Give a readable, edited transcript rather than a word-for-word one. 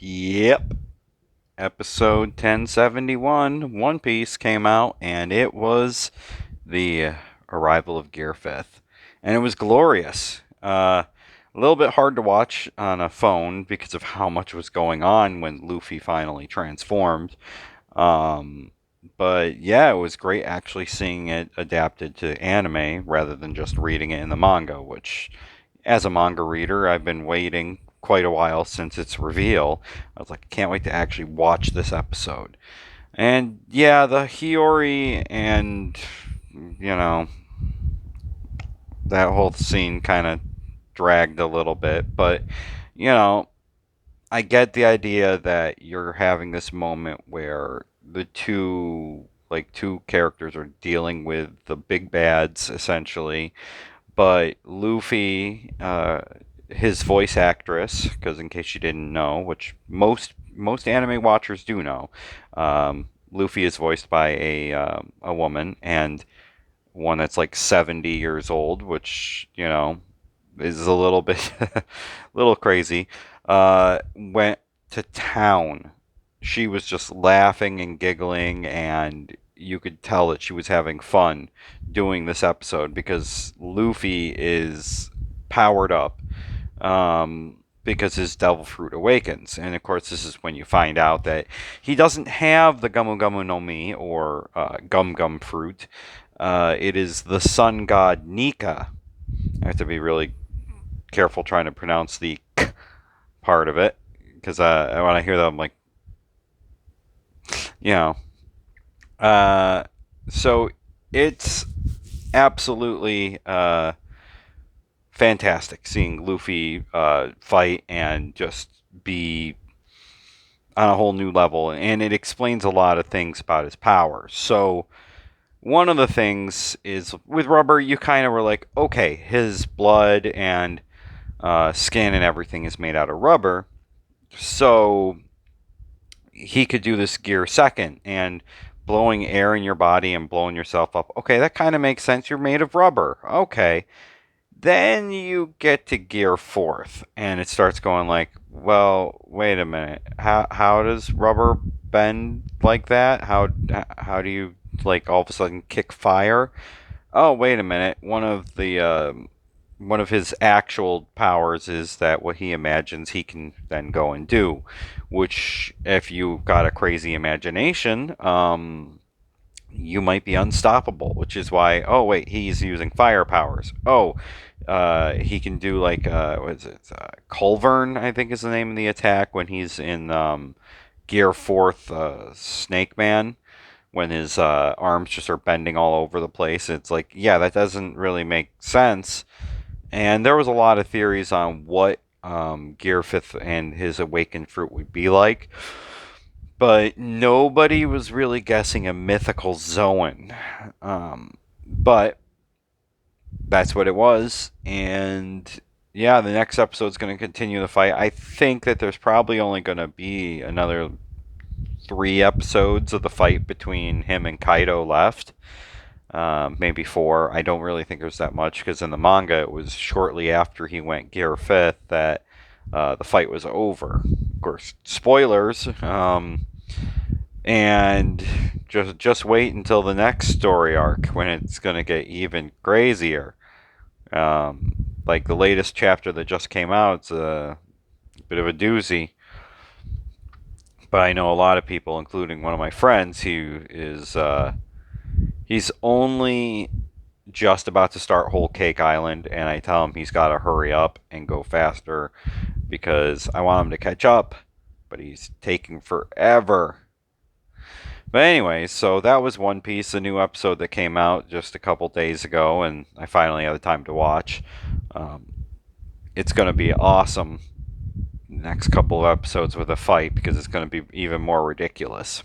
Yep. Episode 1071, One Piece came out, and it was the arrival of Gear 5th. And it was glorious. A little bit hard to watch on a phone because of how much was going on when Luffy finally transformed. Um, but yeah, it was great actually seeing it adapted to anime rather than just reading it in the manga, which, as a manga reader, I've been waiting quite a while since its reveal. I was like, I can't wait to actually watch this episode. And yeah, the Hiyori and, you know, that whole scene kind of dragged a little bit, but, you know, I get the idea that you're having this moment where the two characters are dealing with the big bads essentially, but Luffy, his voice actress, because in case you didn't know, which most anime watchers do know, Luffy is voiced by a woman, and one that's like 70 years old, which is a little bit little crazy. Went to town. She was just laughing and giggling, and you could tell that she was having fun doing this episode because Luffy is powered up, because his devil fruit awakens. And of course, this is when you find out that he doesn't have the Gumu Gumu no Mi, or Gum Gum fruit. It is the sun god Nika. I have to be really careful trying to pronounce the k part of it because when I hear that, I'm like, you know. Uh, so it's absolutely fantastic seeing Luffy fight and just be on a whole new level, and it explains a lot of things about his powers. So one of the things is with rubber, you kind of were like, okay, his blood and skin and everything is made out of rubber, so he could do this gear second and blowing air in your body and blowing yourself up. Okay, that kind of makes sense. You're made of rubber. Okay. Then you get to gear fourth, and it starts going like, well, wait a minute. How does rubber bend like that? How do you like all of a sudden kick fire? Oh, wait a minute. One of his actual powers is that what he imagines he can then go and do, which, if you've got a crazy imagination, you might be unstoppable. Which is why, oh wait, he's using fire powers. Oh, he can do like what is it? Culvern, I think is the name of the attack when he's in Gear Fourth, Snake Man, when his arms just are bending all over the place. It's like, yeah, that doesn't really make sense. And there was a lot of theories on what Gear Fifth and his awakened fruit would be like, but nobody was really guessing a mythical Zoan. But that's what it was, and yeah, the next episode's going to continue the fight. I think that there's probably only going to be another 3 episodes of the fight between him and Kaido left. Maybe 4. I don't really think there's that much because in the manga it was shortly after he went Gear 5th that the fight was over. Of course, spoilers. And just wait until the next story arc when it's going to get even crazier. Like the latest chapter that just came out, it's a bit of a doozy. But I know a lot of people, including one of my friends, who is he's only just about to start Whole Cake Island, and I tell him he's got to hurry up and go faster because I want him to catch up, but he's taking forever. But anyway, so that was One Piece, a new episode that came out just a couple days ago, and I finally had the time to watch. Um, it's going to be awesome next couple of episodes with a fight because it's going to be even more ridiculous.